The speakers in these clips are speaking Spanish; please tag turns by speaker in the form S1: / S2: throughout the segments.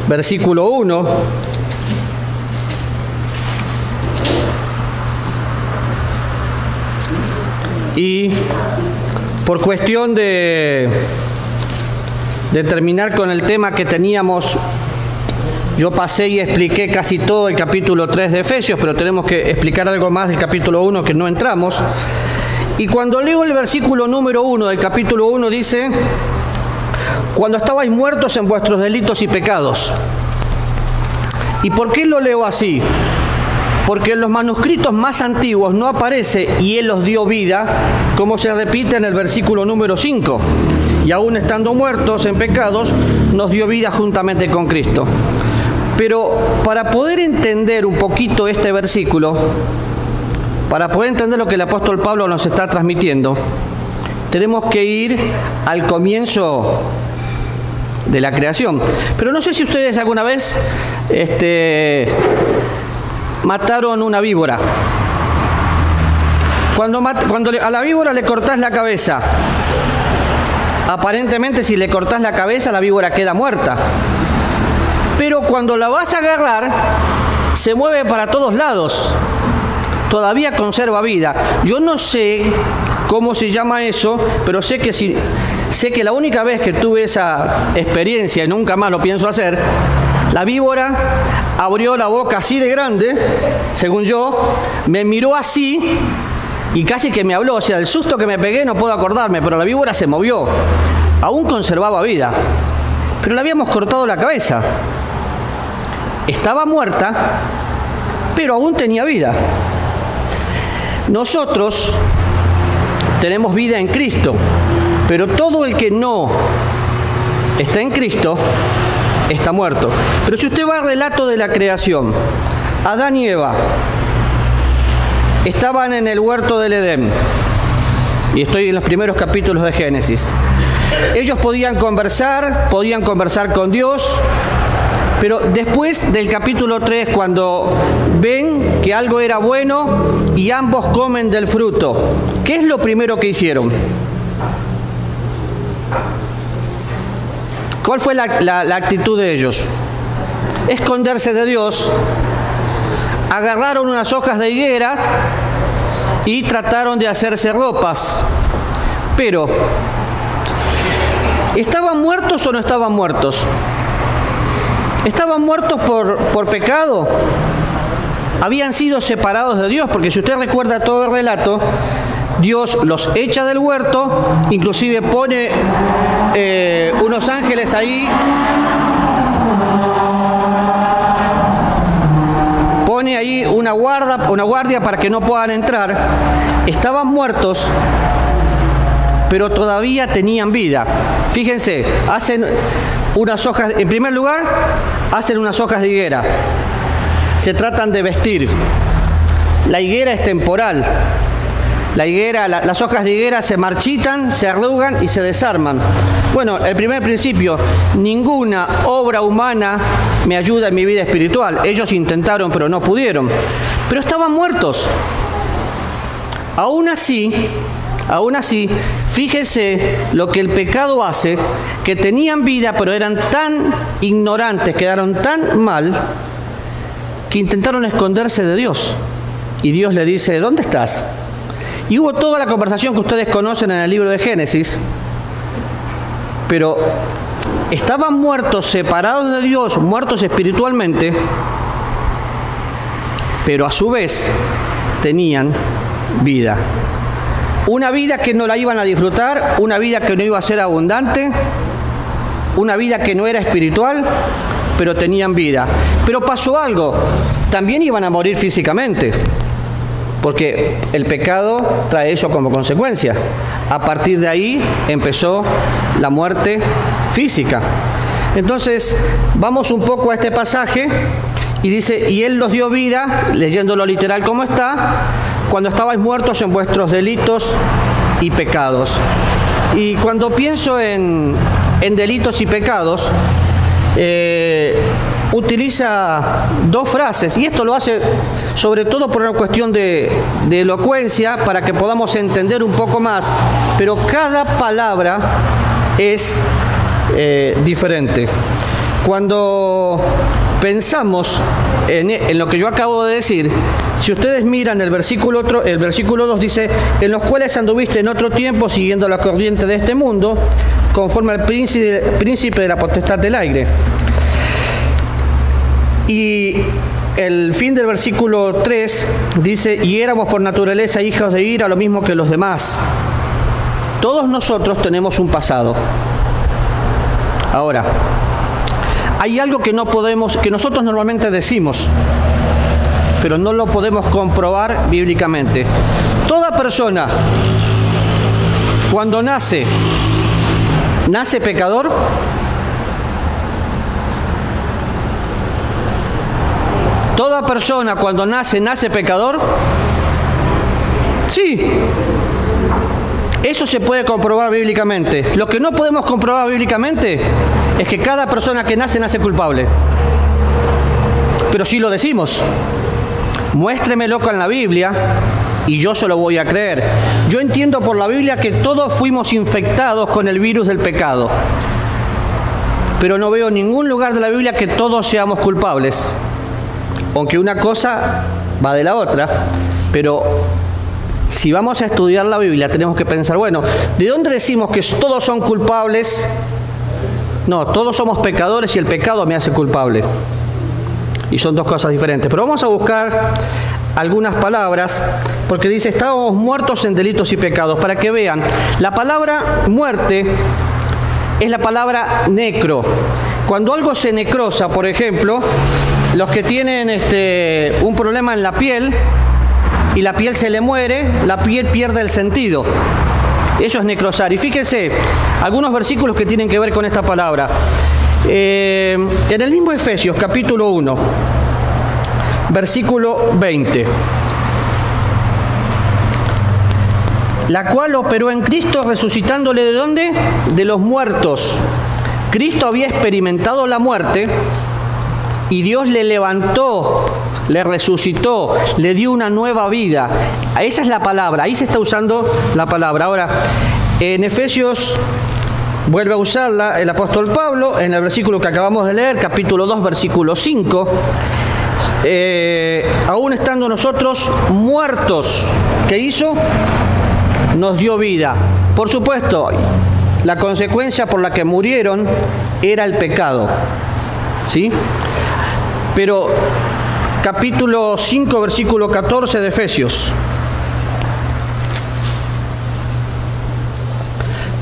S1: versículo 1. Y por cuestión de terminar con el tema que teníamos, yo pasé y expliqué casi todo el capítulo 3 de Efesios, pero tenemos que explicar algo más del capítulo 1 que no entramos. Y cuando leo el versículo número 1 del capítulo 1 dice: cuando estabais muertos en vuestros delitos y pecados. ¿Y por qué lo leo así? Porque en los manuscritos más antiguos no aparece "y Él os dio vida", como se repite en el versículo número 5. Y aún estando muertos en pecados, nos dio vida juntamente con Cristo. Pero para poder entender un poquito este versículo, para poder entender lo que el apóstol Pablo nos está transmitiendo, tenemos que ir al comienzo de la creación. Pero no sé si ustedes alguna vez mataron una víbora. Cuando a la víbora le cortás la cabeza, aparentemente si le cortás la cabeza la víbora queda muerta. Pero cuando la vas a agarrar, se mueve para todos lados. Todavía conserva vida. Yo no sé cómo se llama eso, pero sé que la única vez que tuve esa experiencia y nunca más lo pienso hacer, la víbora abrió la boca así de grande, según yo, me miró así y casi que me habló. O sea, del susto que me pegué no puedo acordarme, pero la víbora se movió. Aún conservaba vida, pero le habíamos cortado la cabeza. Estaba muerta, pero aún tenía vida. Nosotros tenemos vida en Cristo, pero todo el que no está en Cristo está muerto. Pero si usted va al relato de la creación, Adán y Eva estaban en el huerto del Edén, y estoy en los primeros capítulos de Génesis. Ellos podían conversar con Dios, pero después del capítulo 3, cuando ven que algo era bueno y ambos comen del fruto, ¿qué es lo primero que hicieron? ¿Cuál fue la actitud de ellos? Esconderse de Dios. Agarraron unas hojas de higuera y trataron de hacerse ropas. Pero, ¿estaban muertos o no estaban muertos? ¿Estaban muertos por pecado? Habían sido separados de Dios, porque si usted recuerda todo el relato, Dios los echa del huerto, inclusive pone unos ángeles ahí, pone ahí una guardia para que no puedan entrar. Estaban muertos, pero todavía tenían vida. Fíjense, hacen unas hojas, en primer lugar, hacen unas hojas de higuera. Se tratan de vestir. La higuera es temporal. Las hojas de higuera se marchitan, se arrugan y se desarman. Bueno, el primer principio: ninguna obra humana me ayuda en mi vida espiritual. Ellos intentaron, pero no pudieron. Pero estaban muertos. Aún así, fíjese lo que el pecado hace, que tenían vida, pero eran tan ignorantes, quedaron tan mal, que intentaron esconderse de Dios. Y Dios le dice: ¿dónde estás? Y hubo toda la conversación que ustedes conocen en el libro de Génesis, pero estaban muertos, separados de Dios, muertos espiritualmente, pero a su vez tenían vida. Una vida que no la iban a disfrutar, una vida que no iba a ser abundante, una vida que no era espiritual, pero tenían vida. Pero pasó algo, también iban a morir físicamente, porque el pecado trae eso como consecuencia. A partir de ahí empezó la muerte física. Entonces, vamos un poco a este pasaje y dice: y Él los dio vida, leyéndolo literal como está, cuando estabais muertos en vuestros delitos y pecados. Y cuando pienso en delitos y pecados, utiliza dos frases, y esto lo hace sobre todo por una cuestión de elocuencia, para que podamos entender un poco más, pero cada palabra es diferente. Cuando pensamos en lo que yo acabo de decir, si ustedes miran el versículo 2 dice, en los cuales anduviste en otro tiempo siguiendo la corriente de este mundo, conforme al príncipe de la potestad del aire. Y el fin del versículo 3 dice, y éramos por naturaleza hijos de ira, lo mismo que los demás. Todos nosotros tenemos un pasado. Ahora, hay algo que nosotros normalmente decimos, pero no lo podemos comprobar bíblicamente. Toda persona, cuando nace pecador. Toda persona cuando nace pecador. Sí. Eso se puede comprobar bíblicamente. Lo que no podemos comprobar bíblicamente es que cada persona que nace culpable. Pero sí lo decimos. Muéstremelo con la Biblia y yo se lo voy a creer. Yo entiendo por la Biblia que todos fuimos infectados con el virus del pecado. Pero no veo ningún lugar de la Biblia que todos seamos culpables. Aunque una cosa va de la otra, pero si vamos a estudiar la Biblia tenemos que pensar, bueno, ¿de dónde decimos que todos son culpables? No, todos somos pecadores y el pecado me hace culpable. Y son dos cosas diferentes. Pero vamos a buscar algunas palabras, porque dice, estábamos muertos en delitos y pecados, para que vean. La palabra muerte es la palabra necro. Cuando algo se necrosa, por ejemplo, los que tienen un problema en la piel, y la piel se le muere, la piel pierde el sentido. Eso es necrosar. Y fíjense, algunos versículos que tienen que ver con esta palabra. En el mismo Efesios, capítulo 1, versículo 20. La cual operó en Cristo, resucitándole ¿de dónde? De los muertos. Cristo había experimentado la muerte y Dios le levantó, le resucitó, le dio una nueva vida. Esa es la palabra, ahí se está usando la palabra. Ahora, en Efesios vuelve a usarla el apóstol Pablo en el versículo que acabamos de leer, capítulo 2, versículo 5. Aún estando nosotros muertos, ¿qué hizo? Nos dio vida. Por supuesto, la consecuencia por la que murieron era el pecado, ¿sí? Pero capítulo 5, versículo 14 de Efesios.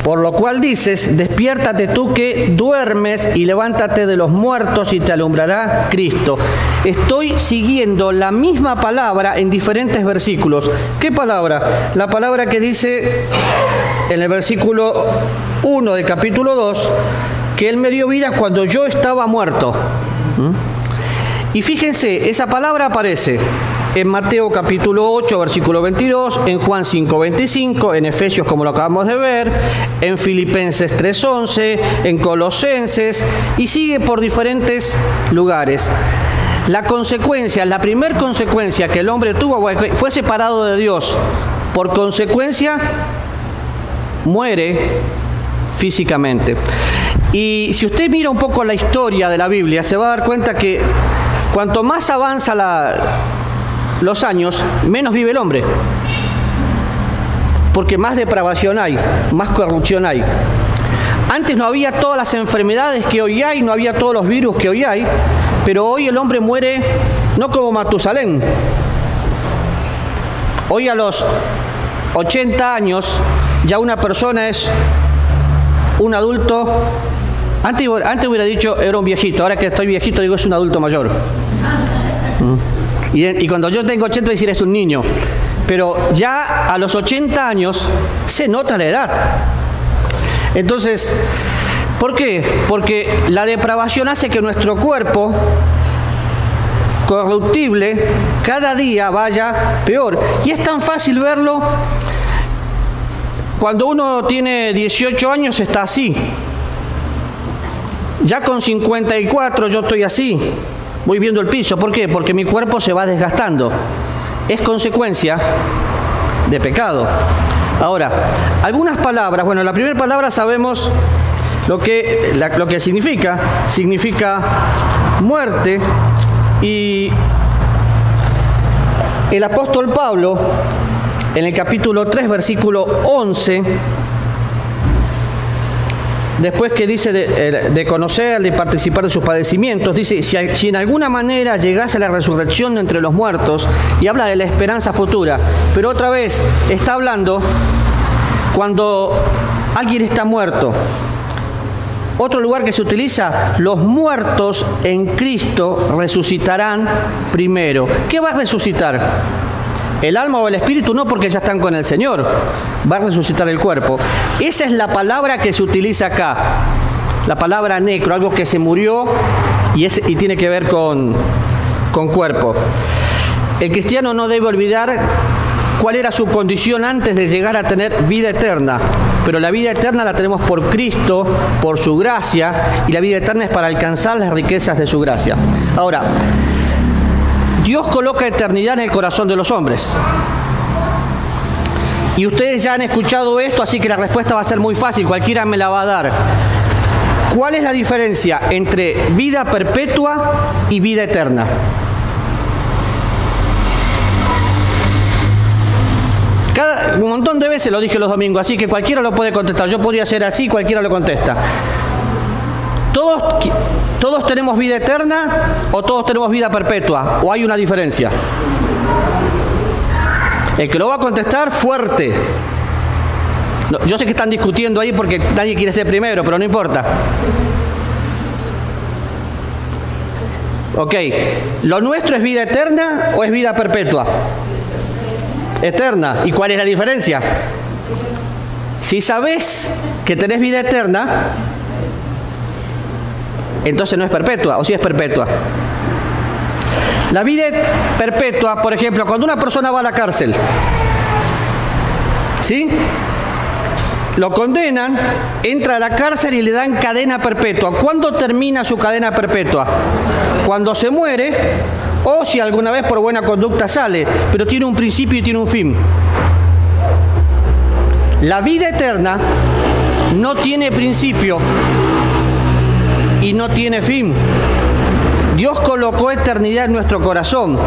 S1: Por lo cual dices, despiértate tú que duermes y levántate de los muertos y te alumbrará Cristo. Estoy siguiendo la misma palabra en diferentes versículos. ¿Qué palabra? La palabra que dice en el versículo 1 del capítulo 2, que Él me dio vida cuando yo estaba muerto. Y fíjense, esa palabra aparece en Mateo capítulo 8, versículo 22, en Juan 5, 25, en Efesios, como lo acabamos de ver, en Filipenses 3, 11, en Colosenses, y sigue por diferentes lugares. La consecuencia, la primera consecuencia que el hombre tuvo fue separado de Dios. Por consecuencia, muere físicamente. Y si usted mira un poco la historia de la Biblia, se va a dar cuenta que cuanto más avanza los años, menos vive el hombre. Porque más depravación hay, más corrupción hay. Antes no había todas las enfermedades que hoy hay, no había todos los virus que hoy hay, pero hoy el hombre muere no como Matusalén. Hoy a los 80 años ya una persona es un adulto. Antes hubiera dicho era un viejito, ahora que estoy viejito digo es un adulto mayor. Y cuando yo tengo 80 voy a decir es un niño. Pero ya a los 80 años se nota la edad. Entonces, ¿por qué? Porque la depravación hace que nuestro cuerpo corruptible cada día vaya peor. Y es tan fácil verlo. Cuando uno tiene 18 años está así. Ya con 54 yo estoy así. Voy viendo el piso. ¿Por qué? Porque mi cuerpo se va desgastando. Es consecuencia de pecado. Ahora, algunas palabras. Bueno, la primera palabra sabemos lo que significa muerte. Y el apóstol Pablo, en el capítulo 3, versículo 11, después que dice de conocerle y participar de sus padecimientos, dice, si en alguna manera llegase la resurrección de entre los muertos, y habla de la esperanza futura, pero otra vez está hablando cuando alguien está muerto. Otro lugar que se utiliza, los muertos en Cristo resucitarán primero. ¿Qué va a resucitar? ¿El alma o el espíritu? No, porque ya están con el Señor. Va a resucitar el cuerpo. Esa es la palabra que se utiliza acá. La palabra necro, algo que se murió y tiene que ver con cuerpo. El cristiano no debe olvidar cuál era su condición antes de llegar a tener vida eterna. Pero la vida eterna la tenemos por Cristo, por su gracia, y la vida eterna es para alcanzar las riquezas de su gracia. Ahora, Dios coloca eternidad en el corazón de los hombres. Y ustedes ya han escuchado esto, así que la respuesta va a ser muy fácil, cualquiera me la va a dar. ¿Cuál es la diferencia entre vida perpetua y vida eterna? Un montón de veces lo dije los domingos, así que cualquiera lo puede contestar. Yo podría ser así, cualquiera lo contesta. ¿Todos tenemos vida eterna o todos tenemos vida perpetua? ¿O hay una diferencia? El que lo va a contestar, fuerte. No, yo sé que están discutiendo ahí porque nadie quiere ser primero, pero no importa. Ok, ¿lo nuestro es vida eterna o es vida perpetua? Eterna. ¿Y cuál es la diferencia? Si sabés que tenés vida eterna, entonces no es perpetua, o sí es perpetua. La vida perpetua, por ejemplo, cuando una persona va a la cárcel, ¿sí? Lo condenan, entra a la cárcel y le dan cadena perpetua. ¿Cuándo termina su cadena perpetua? Cuando se muere, o si alguna vez por buena conducta sale, pero tiene un principio y tiene un fin. La vida eterna no tiene principio y no tiene fin. Dios colocó eternidad en nuestro corazón.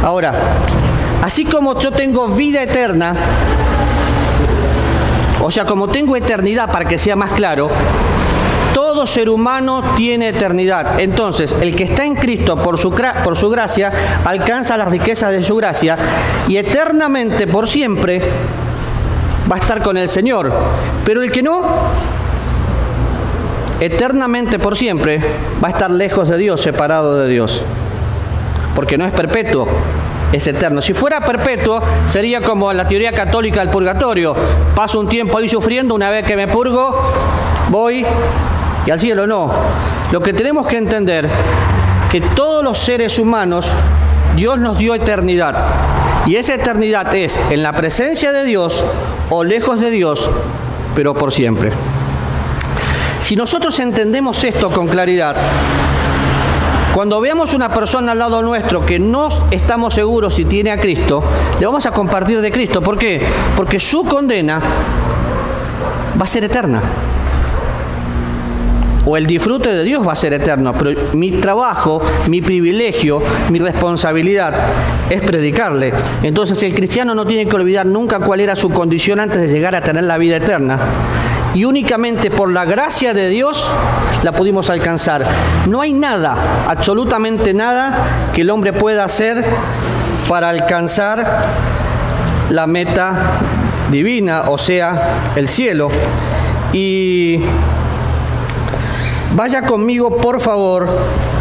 S1: Ahora, así como yo tengo vida eterna, o sea, como tengo eternidad, para que sea más claro, todo ser humano tiene eternidad. Entonces, el que está en Cristo por su gracia, alcanza las riquezas de su gracia y eternamente, por siempre, va a estar con el Señor. Pero el que no, eternamente, por siempre, va a estar lejos de Dios, separado de Dios. Porque no es perpetuo, es eterno. Si fuera perpetuo, sería como la teoría católica del purgatorio. Paso un tiempo ahí sufriendo, una vez que me purgo, voy y al cielo. No. Lo que tenemos que entender, que todos los seres humanos, Dios nos dio eternidad. Y esa eternidad es en la presencia de Dios o lejos de Dios, pero por siempre. Si nosotros entendemos esto con claridad, cuando veamos una persona al lado nuestro que no estamos seguros si tiene a Cristo, le vamos a compartir de Cristo. ¿Por qué? Porque su condena va a ser eterna. O el disfrute de Dios va a ser eterno, pero mi trabajo, mi privilegio, mi responsabilidad es predicarle. Entonces el cristiano no tiene que olvidar nunca cuál era su condición antes de llegar a tener la vida eterna. Y únicamente por la gracia de Dios la pudimos alcanzar. No hay nada, absolutamente nada, que el hombre pueda hacer para alcanzar la meta divina, o sea, el cielo. Y vaya conmigo, por favor,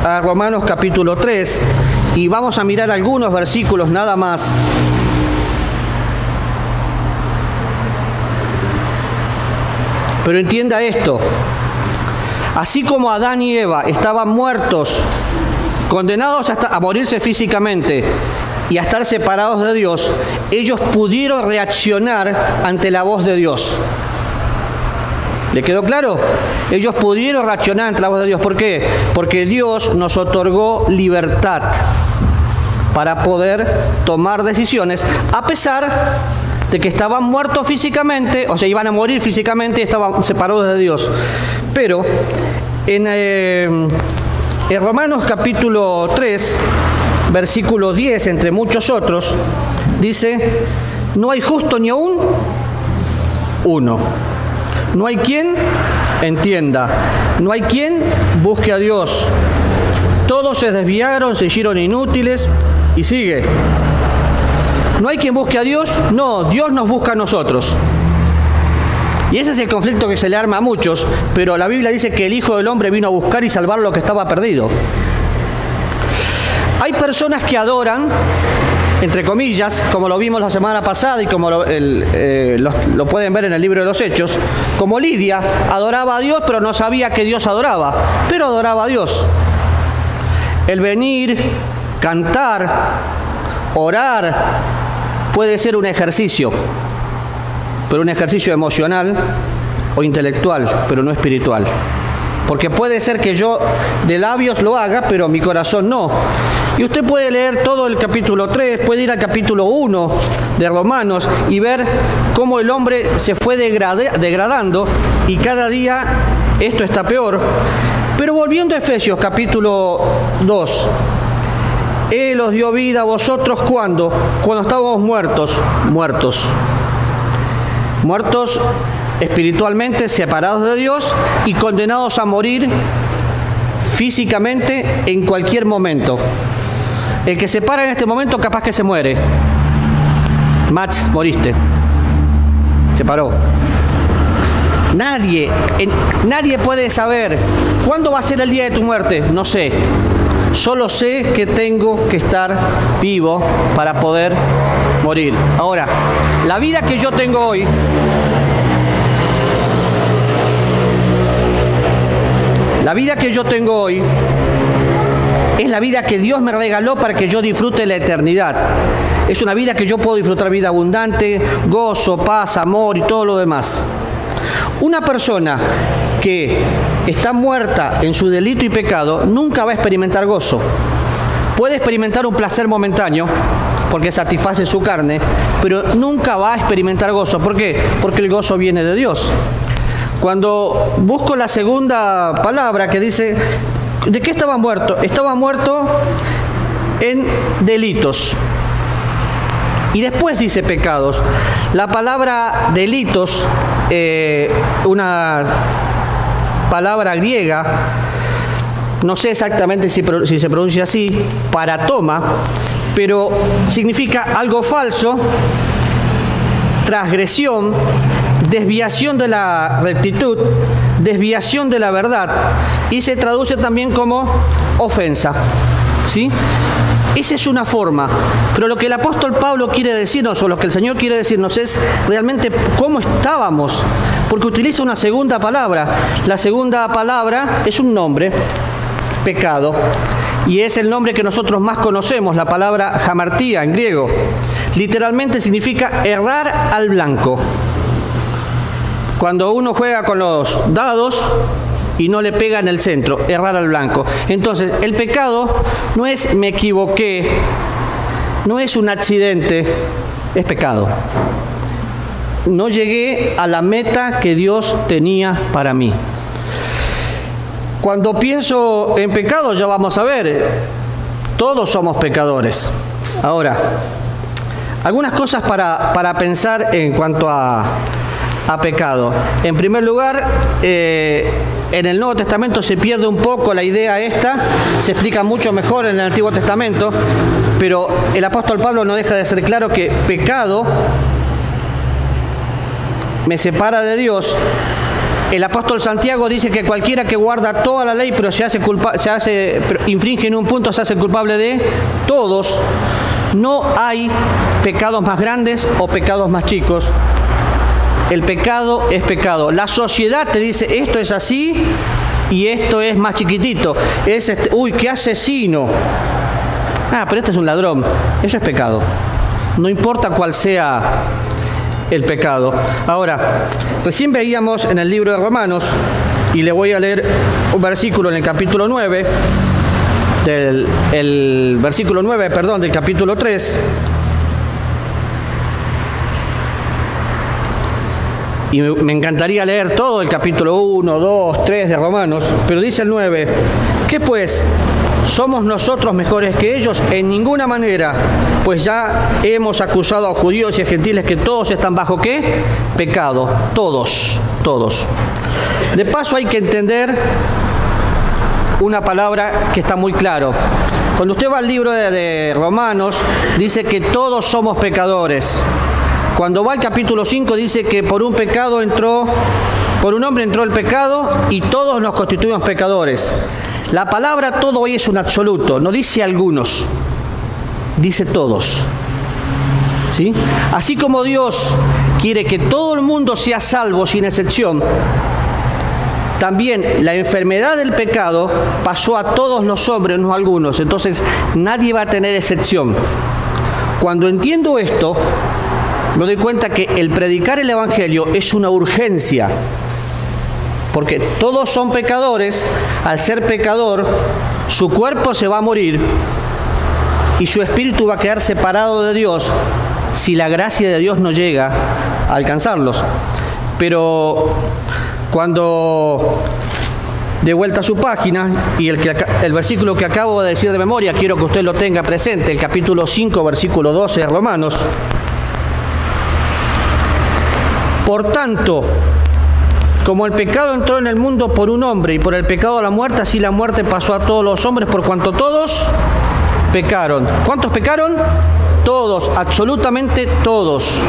S1: a Romanos capítulo 3 y vamos a mirar algunos versículos nada más. Pero entienda esto, así como Adán y Eva estaban muertos, condenados a morirse físicamente y a estar separados de Dios, ellos pudieron reaccionar ante la voz de Dios. ¿Le quedó claro? Ellos pudieron reaccionar ante la voz de Dios. ¿Por qué? Porque Dios nos otorgó libertad para poder tomar decisiones, a pesar de que estaban muertos físicamente, o sea, iban a morir físicamente y estaban separados de Dios. Pero en Romanos capítulo 3, versículo 10, entre muchos otros, dice: no hay justo ni aún uno. No hay quien entienda. No hay quien busque a Dios. Todos se desviaron, se hicieron inútiles. Y sigue. No hay quien busque a Dios. No, Dios nos busca a nosotros. Y ese es el conflicto que se le arma a muchos. Pero la Biblia dice que el Hijo del Hombre vino a buscar y salvar lo que estaba perdido. Hay personas que adoran, entre comillas, como lo vimos la semana pasada y como lo pueden ver en el libro de los Hechos, como Lidia, adoraba a Dios, pero no sabía que Dios adoraba, pero adoraba a Dios. El venir, cantar, orar, puede ser un ejercicio, pero un ejercicio emocional o intelectual, pero no espiritual. Porque puede ser que yo de labios lo haga, pero mi corazón no. Y usted puede leer todo el capítulo 3, puede ir al capítulo 1 de Romanos y ver cómo el hombre se fue degradando y cada día esto está peor. Pero volviendo a Efesios capítulo 2, Él os dio vida a vosotros cuando estábamos muertos espiritualmente, separados de Dios y condenados a morir físicamente en cualquier momento. El que se para en este momento capaz que se muere. Max, moriste. Se paró. Nadie puede saber cuándo va a ser el día de tu muerte. No sé. Solo sé que tengo que estar vivo para poder morir. Ahora, la vida que yo tengo hoy, es la vida que Dios me regaló para que yo disfrute la eternidad. Es una vida que yo puedo disfrutar, vida abundante, gozo, paz, amor y todo lo demás. Una persona que está muerta en su delito y pecado nunca va a experimentar gozo. Puede experimentar un placer momentáneo porque satisface su carne, pero nunca va a experimentar gozo. ¿Por qué? Porque el gozo viene de Dios. Cuando busco la segunda palabra que dice, ¿de qué estaba muerto? Estaba muerto en delitos. Y después dice pecados. La palabra delitos, una palabra griega, no sé exactamente si se pronuncia así, paratoma, pero significa algo falso, transgresión, desviación de la rectitud, desviación de la verdad, y se traduce también como ofensa, ¿sí? Esa es una forma, pero lo que el apóstol Pablo quiere decirnos, o lo que el Señor quiere decirnos, es realmente cómo estábamos, porque utiliza una segunda palabra. La segunda palabra es un nombre, pecado, y es el nombre que nosotros más conocemos, la palabra hamartía en griego. Literalmente significa errar al blanco. Cuando uno juega con los dados y no le pega en el centro, errar al blanco. Entonces, el pecado no es me equivoqué, no es un accidente, es pecado. No llegué a la meta que Dios tenía para mí. Cuando pienso en pecado, ya vamos a ver, todos somos pecadores. Ahora, algunas cosas para pensar en cuanto a pecado. En primer lugar, en el Nuevo Testamento se pierde un poco la idea esta, se explica mucho mejor en el Antiguo Testamento, pero el apóstol Pablo no deja de ser claro que pecado me separa de Dios. El apóstol Santiago dice que cualquiera que guarda toda la ley, pero infringe en un punto, se hace culpable de todos. No hay pecados más grandes o pecados más chicos. El pecado es pecado. La sociedad te dice esto es así y esto es más chiquitito. Uy, qué asesino. Pero este es un ladrón. Eso es pecado. No importa cuál sea el pecado. Ahora, recién veíamos en el libro de Romanos, y le voy a leer un versículo en el capítulo 9, del capítulo 3. y me encantaría leer todo el capítulo 1, 2, 3 de Romanos, pero dice el 9, ¿qué pues? ¿Somos nosotros mejores que ellos? En ninguna manera, pues ya hemos acusado a judíos y a gentiles que todos están bajo ¿qué? Pecado, todos. De paso hay que entender una palabra que está muy claro. Cuando usted va al libro de Romanos, dice que todos somos pecadores. Cuando va al capítulo 5, dice que por un hombre entró el pecado y todos nos constituimos pecadores. La palabra todo hoy es un absoluto, no dice algunos, dice todos. ¿Sí? Así como Dios quiere que todo el mundo sea salvo sin excepción, también la enfermedad del pecado pasó a todos los hombres, no a algunos. Entonces nadie va a tener excepción. Cuando entiendo esto, me doy cuenta que el predicar el Evangelio es una urgencia. Porque todos son pecadores. Al ser pecador, su cuerpo se va a morir y su espíritu va a quedar separado de Dios si la gracia de Dios no llega a alcanzarlos. Pero cuando de vuelta a su página, y el versículo que acabo de decir de memoria, quiero que usted lo tenga presente, el capítulo 5, versículo 12 de Romanos. Por tanto, como el pecado entró en el mundo por un hombre, y por el pecado la muerte, así la muerte pasó a todos los hombres, por cuanto todos pecaron. ¿Cuántos pecaron? Todos, absolutamente todos.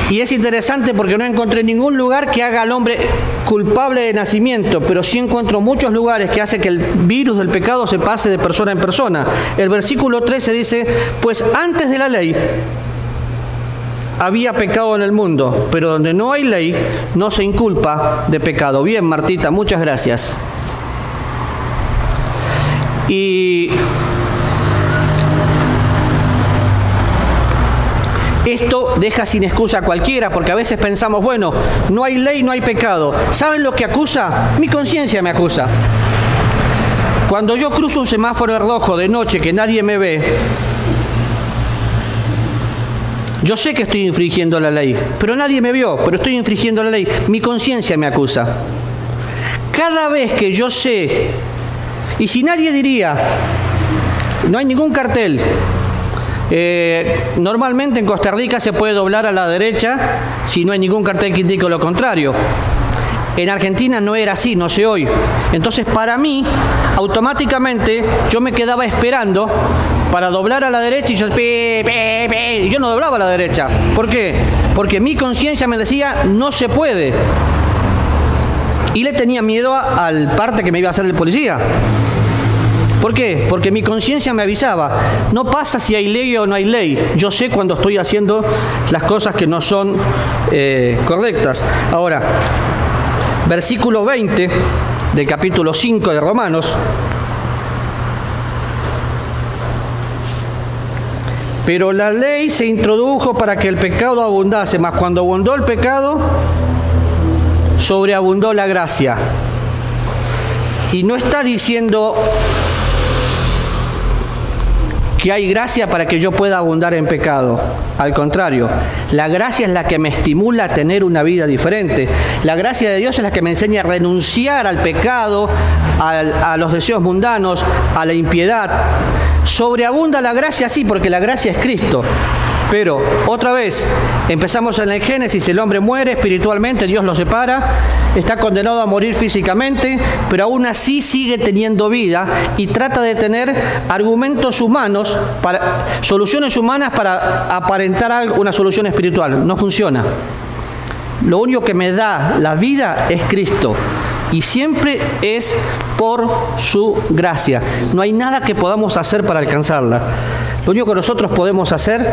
S1: Y es interesante porque no encontré ningún lugar que haga al hombre culpable de nacimiento, pero sí encuentro muchos lugares que hace que el virus del pecado se pase de persona en persona. El versículo 13 dice, pues antes de la ley había pecado en el mundo, pero donde no hay ley no se inculpa de pecado. Bien, Martita, muchas gracias. Y esto deja sin excusa a cualquiera, porque a veces pensamos, bueno, no hay ley, no hay pecado. ¿Saben lo que acusa? Mi conciencia me acusa. Cuando yo cruzo un semáforo rojo de noche que nadie me ve, yo sé que estoy infringiendo la ley, pero nadie me vio, pero estoy infringiendo la ley. Mi conciencia me acusa. Cada vez que yo sé, y si nadie diría, no hay ningún cartel, normalmente en Costa Rica se puede doblar a la derecha si no hay ningún cartel que indique lo contrario. En Argentina no era así, no sé hoy. Entonces para mí, automáticamente, yo me quedaba esperando para doblar a la derecha y yo no doblaba a la derecha. ¿Por qué? Porque mi conciencia me decía, no se puede. Y le tenía miedo al parte que me iba a hacer el policía. ¿Por qué? Porque mi conciencia me avisaba, no pasa si hay ley o no hay ley. Yo sé cuando estoy haciendo las cosas que no son correctas. Ahora, versículo 20 del capítulo 5 de Romanos. Pero la ley se introdujo para que el pecado abundase, mas cuando abundó el pecado, sobreabundó la gracia. Y no está diciendo que hay gracia para que yo pueda abundar en pecado. Al contrario, la gracia es la que me estimula a tener una vida diferente. La gracia de Dios es la que me enseña a renunciar al pecado, a los deseos mundanos, a la impiedad. Sobreabunda la gracia, sí, porque la gracia es Cristo. Pero, otra vez, empezamos en el Génesis, el hombre muere espiritualmente, Dios lo separa, está condenado a morir físicamente, pero aún así sigue teniendo vida y trata de tener argumentos humanos, soluciones humanas para aparentar una solución espiritual. No funciona. Lo único que me da la vida es Cristo. Y siempre es por su gracia. No hay nada que podamos hacer para alcanzarla. Lo único que nosotros podemos hacer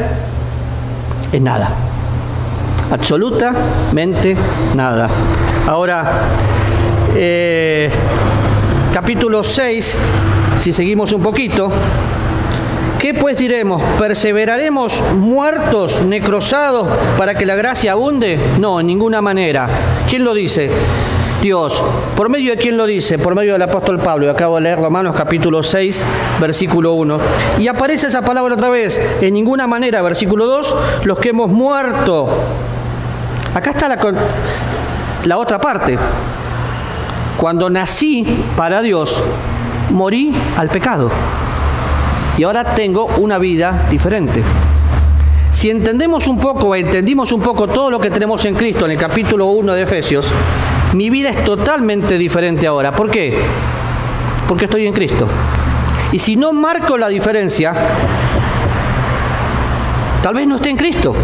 S1: es nada. Absolutamente nada. Ahora, capítulo 6, si seguimos un poquito. ¿Qué pues diremos? ¿Perseveraremos muertos, necrosados, para que la gracia abunde? No, en ninguna manera. ¿Quién lo dice? Dios. ¿Por medio de quién lo dice? Por medio del apóstol Pablo. Y acabo de leer Romanos capítulo 6, versículo 1. Y aparece esa palabra otra vez. En ninguna manera, versículo 2, los que hemos muerto Acá está la otra parte. Cuando nací para Dios, morí al pecado. Y ahora tengo una vida diferente. Si entendimos un poco todo lo que tenemos en Cristo en el capítulo 1 de Efesios, mi vida es totalmente diferente ahora. ¿Por qué? Porque estoy en Cristo. Y si no marco la diferencia, tal vez no esté en Cristo.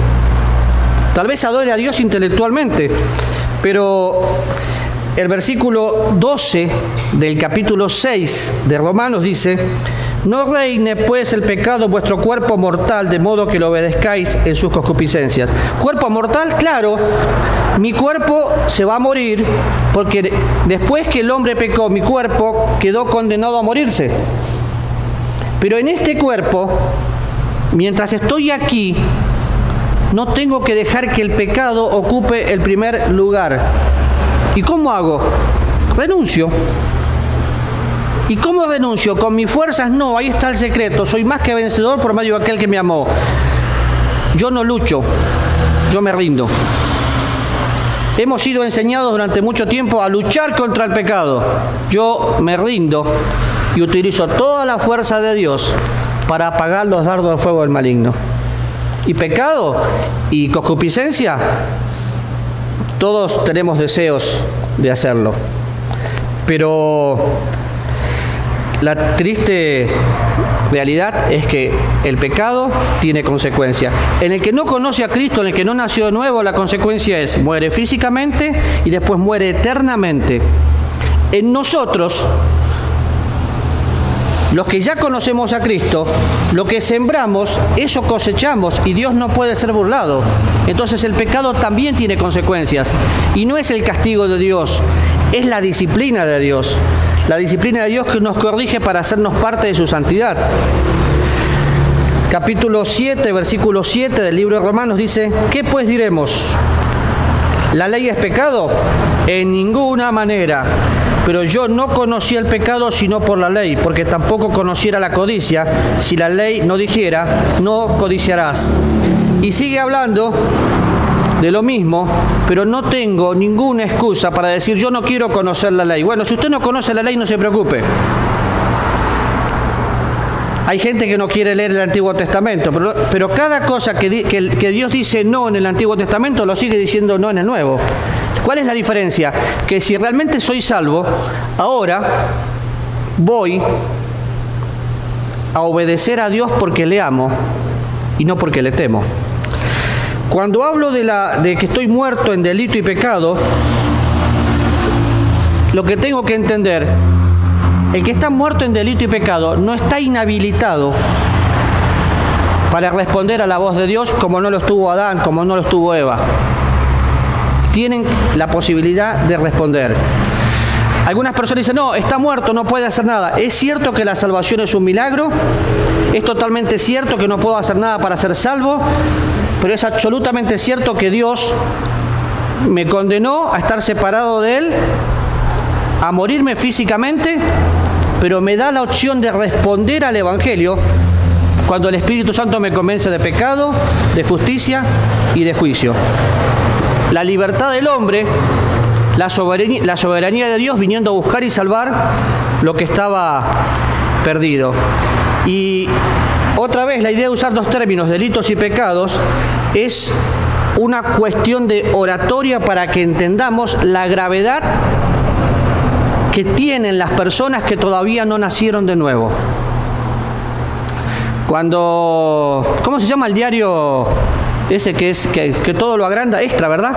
S1: Tal vez adore a Dios intelectualmente. Pero el versículo 12 del capítulo 6 de Romanos dice: no reine pues el pecado en vuestro cuerpo mortal, de modo que lo obedezcáis en sus concupiscencias. Cuerpo mortal, claro, mi cuerpo se va a morir, porque después que el hombre pecó, mi cuerpo quedó condenado a morirse. Pero en este cuerpo, mientras estoy aquí, no tengo que dejar que el pecado ocupe el primer lugar. ¿Y cómo hago? Renuncio. ¿Y cómo renuncio? ¿Con mis fuerzas? No, ahí está el secreto. Soy más que vencedor por medio de aquel que me amó. Yo no lucho, yo me rindo. Hemos sido enseñados durante mucho tiempo a luchar contra el pecado. Yo me rindo y utilizo toda la fuerza de Dios para apagar los dardos de fuego del maligno. Y pecado y concupiscencia, todos tenemos deseos de hacerlo. Pero la triste realidad es que el pecado tiene consecuencia. En el que no conoce a Cristo, en el que no nació de nuevo, la consecuencia es: muere físicamente y después muere eternamente. En nosotros, los que ya conocemos a Cristo, lo que sembramos, eso cosechamos, y Dios no puede ser burlado. Entonces el pecado también tiene consecuencias. Y no es el castigo de Dios, es la disciplina de Dios. La disciplina de Dios que nos corrige para hacernos parte de su santidad. Capítulo 7, versículo 7 del libro de Romanos dice: ¿qué pues diremos? ¿La ley es pecado? En ninguna manera. Pero yo no conocí el pecado sino por la ley, porque tampoco conociera la codicia, si la ley no dijera: no codiciarás. Y sigue hablando de lo mismo, pero no tengo ninguna excusa para decir: yo no quiero conocer la ley. Bueno, si usted no conoce la ley, no se preocupe. Hay gente que no quiere leer el Antiguo Testamento, pero cada cosa que Dios dice no en el Antiguo Testamento, lo sigue diciendo no en el Nuevo. ¿Cuál es la diferencia? Que si realmente soy salvo, ahora voy a obedecer a Dios porque le amo y no porque le temo. Cuando hablo de que estoy muerto en delito y pecado, lo que tengo que entender, el que está muerto en delito y pecado no está inhabilitado para responder a la voz de Dios, como no lo estuvo Adán, como no lo estuvo Eva. Tienen la posibilidad de responder. Algunas personas dicen: no, está muerto, no puede hacer nada. Es cierto que la salvación es un milagro, es totalmente cierto que no puedo hacer nada para ser salvo, pero es absolutamente cierto que Dios me condenó a estar separado de Él, a morirme físicamente, pero me da la opción de responder al Evangelio cuando el Espíritu Santo me convence de pecado, de justicia y de juicio. La libertad del hombre, la soberanía de Dios viniendo a buscar y salvar lo que estaba perdido. Y otra vez, la idea de usar dos términos, delitos y pecados, es una cuestión de oratoria para que entendamos la gravedad que tienen las personas que todavía no nacieron de nuevo. Cuando, ¿cómo se llama el diario ese que todo lo agranda? Extra, ¿verdad?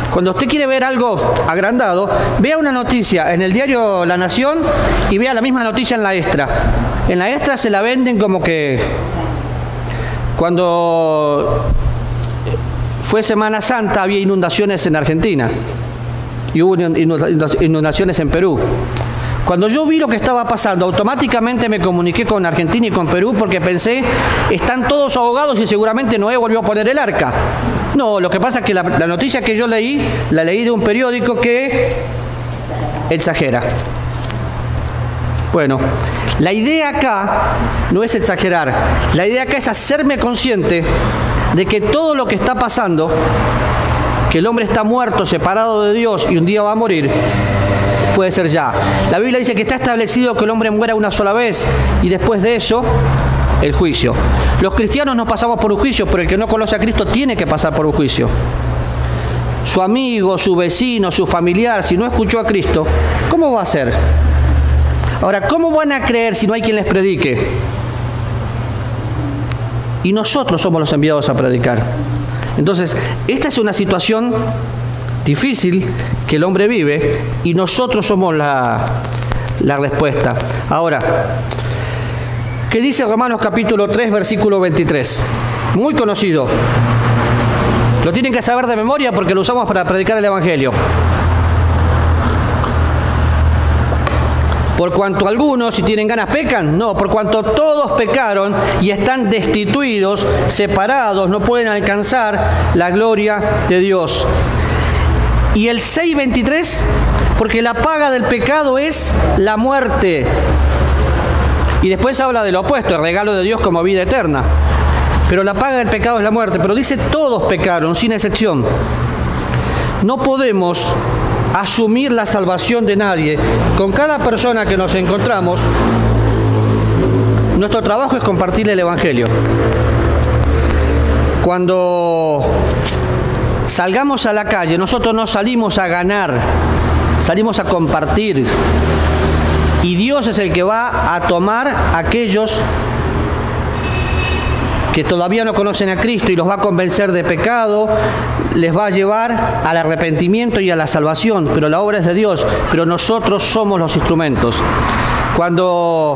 S1: Cuando usted quiere ver algo agrandado, vea una noticia en el diario La Nación y vea la misma noticia en la Extra. En la Extra se la venden como que cuando fue Semana Santa había inundaciones en Argentina y hubo inundaciones en Perú. Cuando yo vi lo que estaba pasando, automáticamente me comuniqué con Argentina y con Perú porque pensé: están todos ahogados y seguramente Noé volvió a poner el arca. No, lo que pasa es que la noticia que yo leí, la leí de un periódico que exagera. Bueno, la idea acá no es exagerar, la idea acá es hacerme consciente de que todo lo que está pasando, que el hombre está muerto, separado de Dios y un día va a morir, puede ser ya. La Biblia dice que está establecido que el hombre muera una sola vez y después de eso, el juicio. Los cristianos no pasamos por un juicio, pero el que no conoce a Cristo tiene que pasar por un juicio. Su amigo, su vecino, su familiar, si no escuchó a Cristo, ¿cómo va a ser? Ahora, ¿cómo van a creer si no hay quien les predique? Y nosotros somos los enviados a predicar. Entonces, esta es una situación difícil que el hombre vive y nosotros somos la respuesta. Ahora, ¿qué dice Romanos capítulo 3, versículo 23? Muy conocido. Lo tienen que saber de memoria porque lo usamos para predicar el Evangelio. Por cuanto algunos, si tienen ganas, pecan. No, por cuanto todos pecaron y están destituidos, separados, no pueden alcanzar la gloria de Dios. Y el 6:23, porque la paga del pecado es la muerte. Y después habla de lo opuesto, el regalo de Dios como vida eterna. Pero la paga del pecado es la muerte. Pero dice todos pecaron, sin excepción. No podemos asumir la salvación de nadie. Con cada persona que nos encontramos, nuestro trabajo es compartir el Evangelio. Cuando salgamos a la calle, nosotros no salimos a ganar, salimos a compartir. Y Dios es el que va a tomar a aquellos que todavía no conocen a Cristo y los va a convencer de pecado, les va a llevar al arrepentimiento y a la salvación, pero la obra es de Dios, pero nosotros somos los instrumentos. Cuando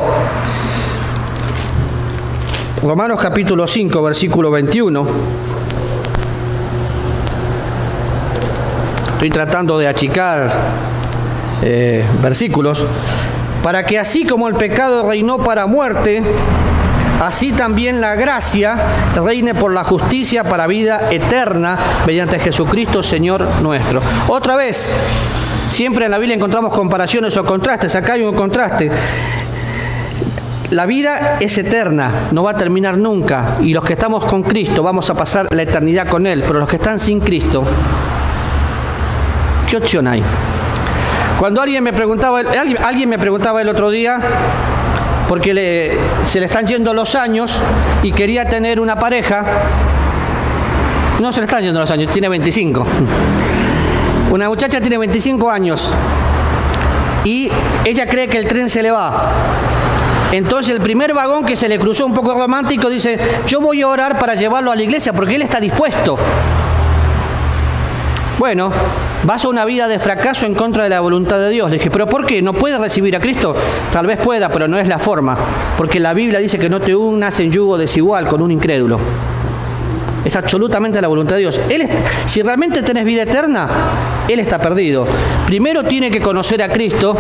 S1: Romanos capítulo 5, versículo 21, estoy tratando de achicar versículos, para que así como el pecado reinó para muerte, así también la gracia reine por la justicia para vida eterna mediante Jesucristo Señor nuestro. Otra vez, siempre en la Biblia encontramos comparaciones o contrastes. Acá hay un contraste. La vida es eterna, no va a terminar nunca. Y los que estamos con Cristo vamos a pasar la eternidad con Él. Pero los que están sin Cristo, ¿qué opción hay? Cuando alguien me preguntaba el otro día, porque se le están yendo los años y quería tener una pareja. No se le están yendo los años, tiene 25. Una muchacha tiene 25 años y ella cree que el tren se le va. Entonces el primer vagón que se le cruzó un poco romántico dice, yo voy a orar para llevarlo a la iglesia porque él está dispuesto. Bueno, vas a una vida de fracaso en contra de la voluntad de Dios. Le dije, ¿pero por qué? ¿No puedes recibir a Cristo? Tal vez pueda, pero no es la forma. Porque la Biblia dice que no te unas en yugo desigual con un incrédulo. Es absolutamente la voluntad de Dios. Si realmente tenés vida eterna, Él está perdido. Primero tiene que conocer a Cristo,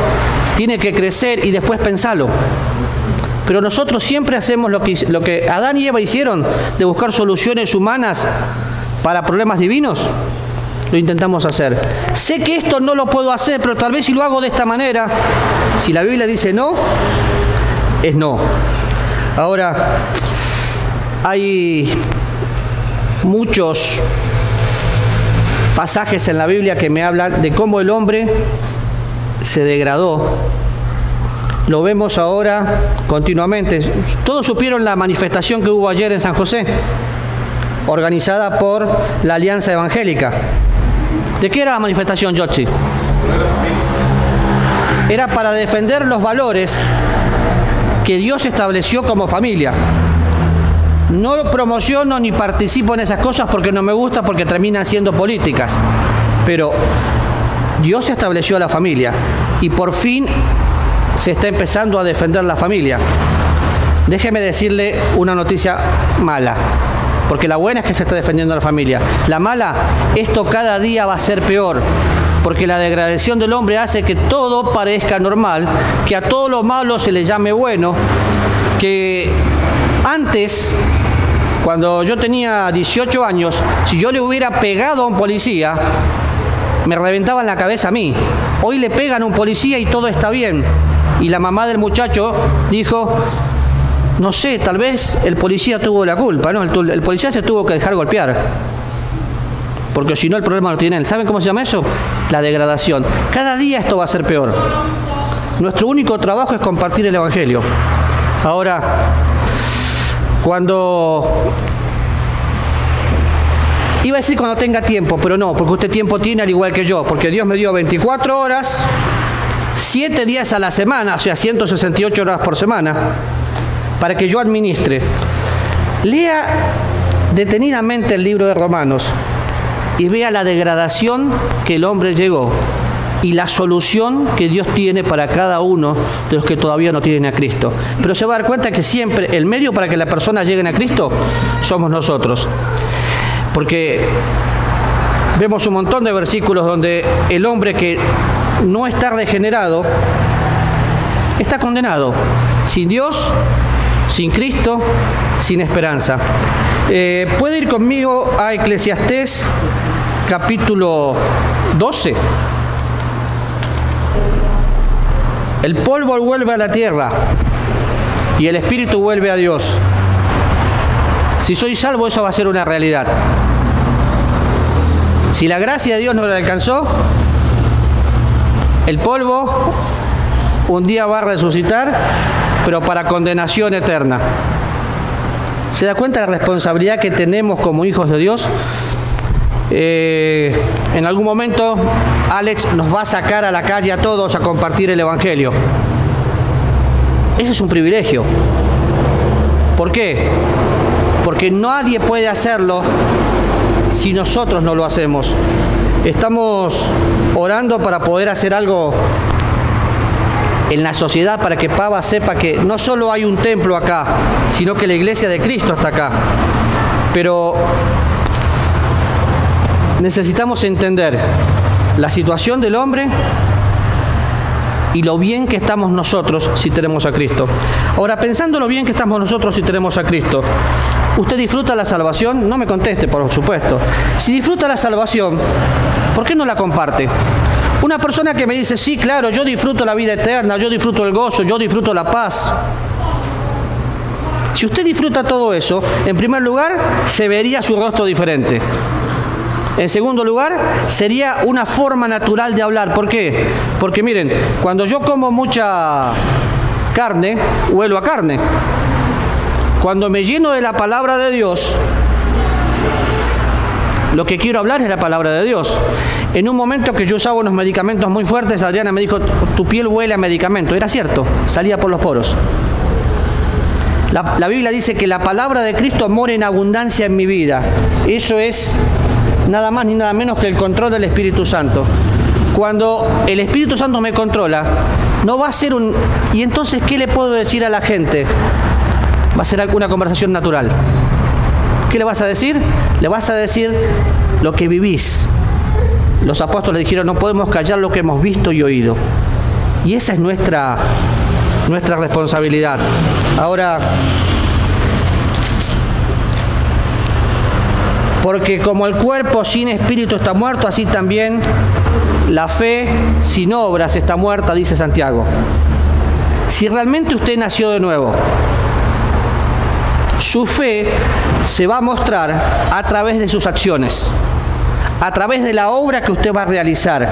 S1: tiene que crecer y después pensarlo. Pero nosotros siempre hacemos lo que Adán y Eva hicieron, de buscar soluciones humanas para problemas divinos. Lo intentamos hacer. Sé que esto no lo puedo hacer, pero tal vez si lo hago de esta manera, si la Biblia dice no, es no. Ahora, hay muchos pasajes en la Biblia que me hablan de cómo el hombre se degradó. Lo vemos ahora continuamente. Todos supieron la manifestación que hubo ayer en San José, organizada por la Alianza Evangélica. ¿De qué era la manifestación, Yoshi? Era para defender los valores que Dios estableció como familia. No promociono ni participo en esas cosas porque no me gusta, porque terminan siendo políticas. Pero Dios estableció la familia y por fin se está empezando a defender la familia. Déjeme decirle una noticia mala. Porque la buena es que se está defendiendo a la familia. La mala, esto cada día va a ser peor. Porque la degradación del hombre hace que todo parezca normal, que a todo lo malo se le llame bueno, que antes, cuando yo tenía 18 años, si yo le hubiera pegado a un policía, me reventaban la cabeza a mí. Hoy le pegan a un policía y todo está bien. Y la mamá del muchacho dijo, no sé, tal vez el policía tuvo la culpa, ¿no? El policía se tuvo que dejar golpear. porque si no el problema lo tiene él. ¿Saben cómo se llama eso? La degradación. Cada día esto va a ser peor. Nuestro único trabajo es compartir el Evangelio. Ahora, iba a decir cuando tenga tiempo, pero no, porque usted tiempo tiene al igual que yo, porque Dios me dio 24 horas, 7 días a la semana, o sea, 168 horas por semana, para que yo administre. Lea detenidamente el libro de Romanos y vea la degradación que el hombre llegó y la solución que Dios tiene para cada uno de los que todavía no tienen a Cristo. Pero se va a dar cuenta que siempre el medio para que la persona llegue a Cristo somos nosotros. Porque vemos un montón de versículos donde el hombre que no está regenerado está condenado, sin Dios, sin Cristo, sin esperanza. ¿Puede ir conmigo a Eclesiastés capítulo 12? El polvo vuelve a la tierra y el espíritu vuelve a Dios. Si soy salvo, eso va a ser una realidad. Si la gracia de Dios no le alcanzó, el polvo un día va a resucitar, pero para condenación eterna. ¿Se da cuenta de la responsabilidad que tenemos como hijos de Dios? En algún momento Alex nos va a sacar a la calle a todos a compartir el Evangelio. Ese es un privilegio. ¿Por qué? Porque nadie puede hacerlo si nosotros no lo hacemos. Estamos orando para poder hacer algo en la sociedad para que Pava sepa que no solo hay un templo acá, sino que la iglesia de Cristo está acá. Pero necesitamos entender la situación del hombre y lo bien que estamos nosotros si tenemos a Cristo. Ahora, pensando lo bien que estamos nosotros si tenemos a Cristo, ¿usted disfruta la salvación? No me conteste, por supuesto. Si disfruta la salvación, ¿por qué no la comparte? Una persona que me dice, sí, claro, yo disfruto la vida eterna, yo disfruto el gozo, yo disfruto la paz. Si usted disfruta todo eso, en primer lugar, se vería su rostro diferente. En segundo lugar, sería una forma natural de hablar. ¿Por qué? Porque miren, cuando yo como mucha carne, huelo a carne. Cuando me lleno de la palabra de Dios, lo que quiero hablar es la palabra de Dios. En un momento que yo usaba unos medicamentos muy fuertes, Adriana me dijo, tu piel huele a medicamento. Era cierto, salía por los poros. La Biblia dice que la palabra de Cristo mora en abundancia en mi vida. Eso es nada más ni nada menos que el control del Espíritu Santo. Cuando el Espíritu Santo me controla, no va a ser un... ¿Y entonces qué le puedo decir a la gente? Va a ser alguna conversación natural. ¿Qué le vas a decir? Le vas a decir lo que vivís. Los apóstoles dijeron, no podemos callar lo que hemos visto y oído. Y esa es nuestra responsabilidad. Ahora, porque como el cuerpo sin espíritu está muerto, así también la fe sin obras está muerta, dice Santiago. Si realmente usted nació de nuevo, su fe se va a mostrar a través de sus acciones, a través de la obra que usted va a realizar.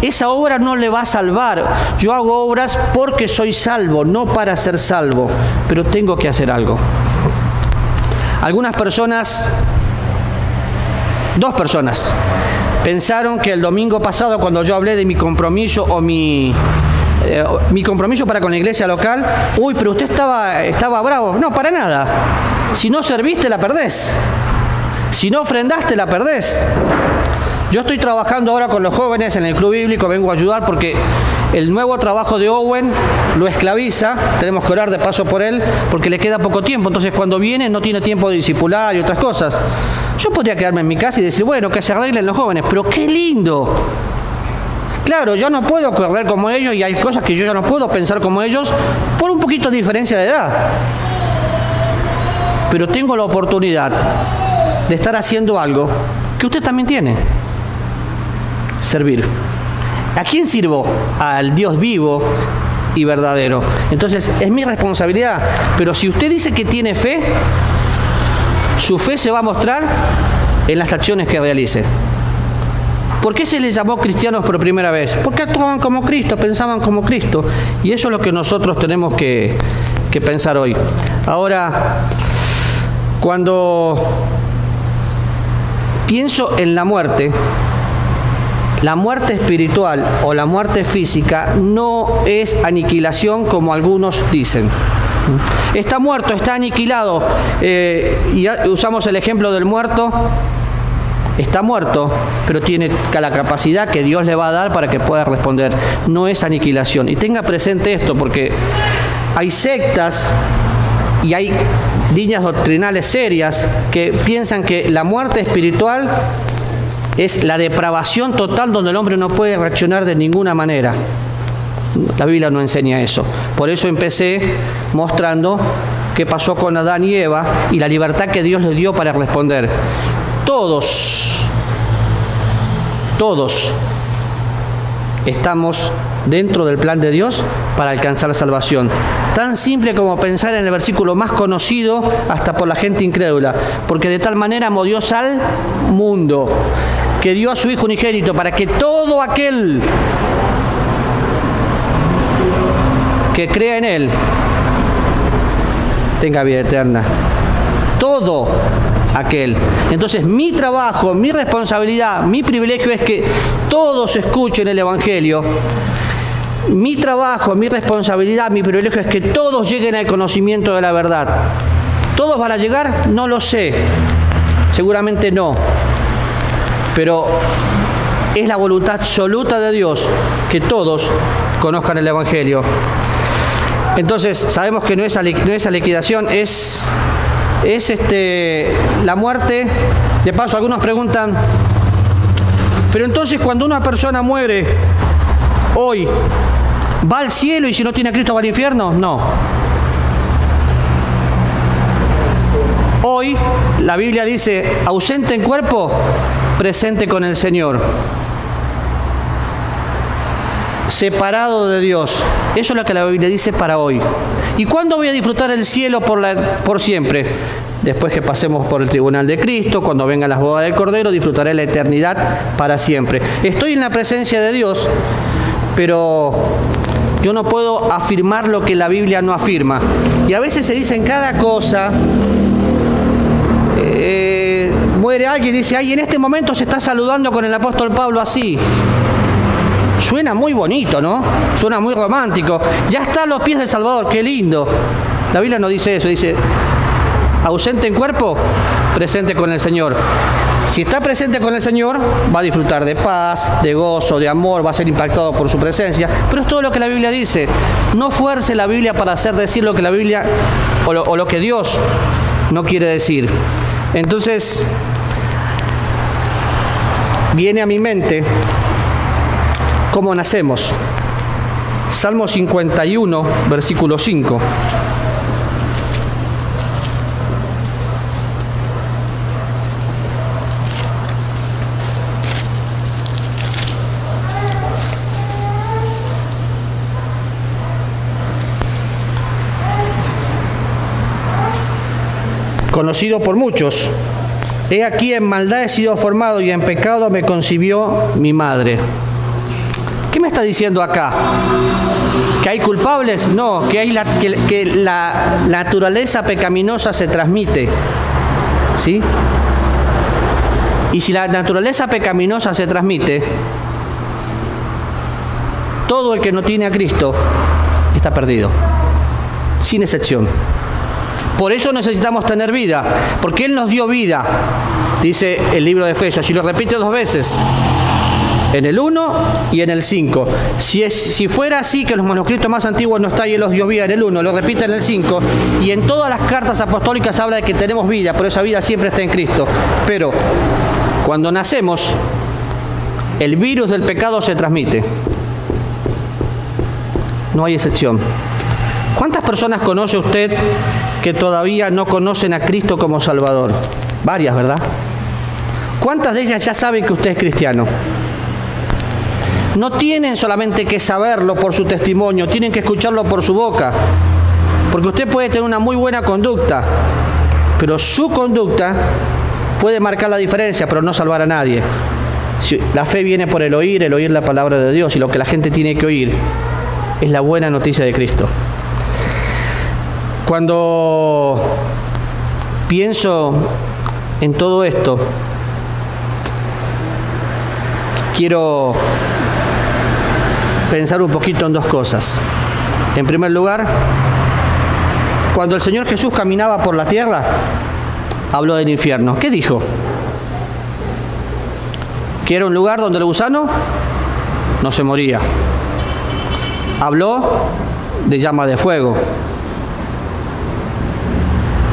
S1: Esa obra no le va a salvar. Yo hago obras porque soy salvo, no para ser salvo, pero tengo que hacer algo. Algunas personas, 2 personas, pensaron que el domingo pasado, cuando yo hablé de mi compromiso o mi compromiso para con la iglesia local, uy, pero usted estaba bravo. No, para nada. Si no serviste, la perdés. Si no ofrendaste, la perdés. Yo estoy trabajando ahora con los jóvenes en el club bíblico, vengo a ayudar porque el nuevo trabajo de Owen lo esclaviza, tenemos que orar de paso por él, porque le queda poco tiempo, entonces cuando viene no tiene tiempo de discipular y otras cosas. Yo podría quedarme en mi casa y decir, bueno, que se arreglen los jóvenes, pero qué lindo. Claro, yo no puedo correr como ellos y hay cosas que yo ya no puedo pensar como ellos por un poquito de diferencia de edad. Pero tengo la oportunidad de estar haciendo algo que usted también tiene. Servir. ¿A quién sirvo? Al Dios vivo y verdadero. Entonces, es mi responsabilidad. Pero si usted dice que tiene fe, su fe se va a mostrar en las acciones que realice. ¿Por qué se les llamó cristianos por primera vez? Porque actuaban como Cristo, pensaban como Cristo. Y eso es lo que nosotros tenemos que pensar hoy. Ahora, cuando pienso en la muerte espiritual o la muerte física no es aniquilación como algunos dicen. Está muerto, está aniquilado. Y usamos el ejemplo del muerto. Está muerto, pero tiene la capacidad que Dios le va a dar para que pueda responder. No es aniquilación. Y tenga presente esto, porque hay sectas y hay líneas doctrinales serias que piensan que la muerte espiritual es la depravación total donde el hombre no puede reaccionar de ninguna manera. La Biblia no enseña eso. Por eso empecé mostrando qué pasó con Adán y Eva y la libertad que Dios les dio para responder. Todos estamos dentro del plan de Dios para alcanzar salvación. Tan simple como pensar en el versículo más conocido hasta por la gente incrédula. Porque de tal manera amó Dios al mundo, que dio a su Hijo unigénito, para que todo aquel que crea en Él tenga vida eterna. Todo aquel. Entonces mi trabajo, mi responsabilidad, mi privilegio es que todos escuchen el Evangelio. Mi trabajo, mi responsabilidad, mi privilegio es que todos lleguen al conocimiento de la verdad. ¿Todos van a llegar? No lo sé. Seguramente no. Pero es la voluntad absoluta de Dios que todos conozcan el Evangelio. Entonces, sabemos que no es esa liquidación, es la muerte. De paso, algunos preguntan, pero entonces cuando una persona muere hoy, ¿va al cielo y si no tiene a Cristo va al infierno? No. Hoy la Biblia dice, ausente en cuerpo, presente con el Señor. Separado de Dios. Eso es lo que la Biblia dice para hoy. ¿Y cuándo voy a disfrutar el cielo por siempre? Después que pasemos por el tribunal de Cristo, cuando vengan las bodas del Cordero, disfrutaré la eternidad para siempre. Estoy en la presencia de Dios, pero yo no puedo afirmar lo que la Biblia no afirma. Y a veces se dicen cada cosa. Muere alguien y dice, ay, en este momento se está saludando con el apóstol Pablo así. Suena muy bonito, ¿no? Suena muy romántico. Ya está a los pies del Salvador, qué lindo. La Biblia no dice eso, dice, ausente en cuerpo, presente con el Señor. Si está presente con el Señor, va a disfrutar de paz, de gozo, de amor, va a ser impactado por su presencia. Pero es todo lo que la Biblia dice. No fuerce la Biblia para hacer decir lo que la Biblia o lo que Dios no quiere decir. Entonces, viene a mi mente cómo nacemos. Salmo 51, versículo 5. Conocido por muchos. He aquí en maldad he sido formado y en pecado me concibió mi madre. ¿Qué me está diciendo acá? ¿Que hay culpables? No, que la naturaleza pecaminosa se transmite. ¿Sí? Y si la naturaleza pecaminosa se transmite, todo el que no tiene a Cristo está perdido, sin excepción. Por eso necesitamos tener vida, porque Él nos dio vida, dice el libro de Efesios, y lo repite 2 veces, en el 1 y en el 5. Si fuera así, que los manuscritos más antiguos no está y Él los dio vida en el 1, lo repite en el 5, y en todas las cartas apostólicas habla de que tenemos vida, pero esa vida siempre está en Cristo. Pero cuando nacemos, el virus del pecado se transmite. No hay excepción. ¿Cuántas personas conoce usted que todavía no conocen a Cristo como Salvador? Varias, ¿verdad? ¿Cuántas de ellas ya saben que usted es cristiano? No tienen solamente que saberlo por su testimonio, tienen que escucharlo por su boca. Porque usted puede tener una muy buena conducta, pero su conducta puede marcar la diferencia, pero no salvar a nadie. La fe viene por el oír la palabra de Dios, y lo que la gente tiene que oír es la buena noticia de Cristo. Cuando pienso en todo esto, quiero pensar un poquito en dos cosas. En primer lugar, cuando el Señor Jesús caminaba por la tierra, habló del infierno. ¿Qué dijo? Que era un lugar donde el gusano no se moría. Habló de llama de fuego.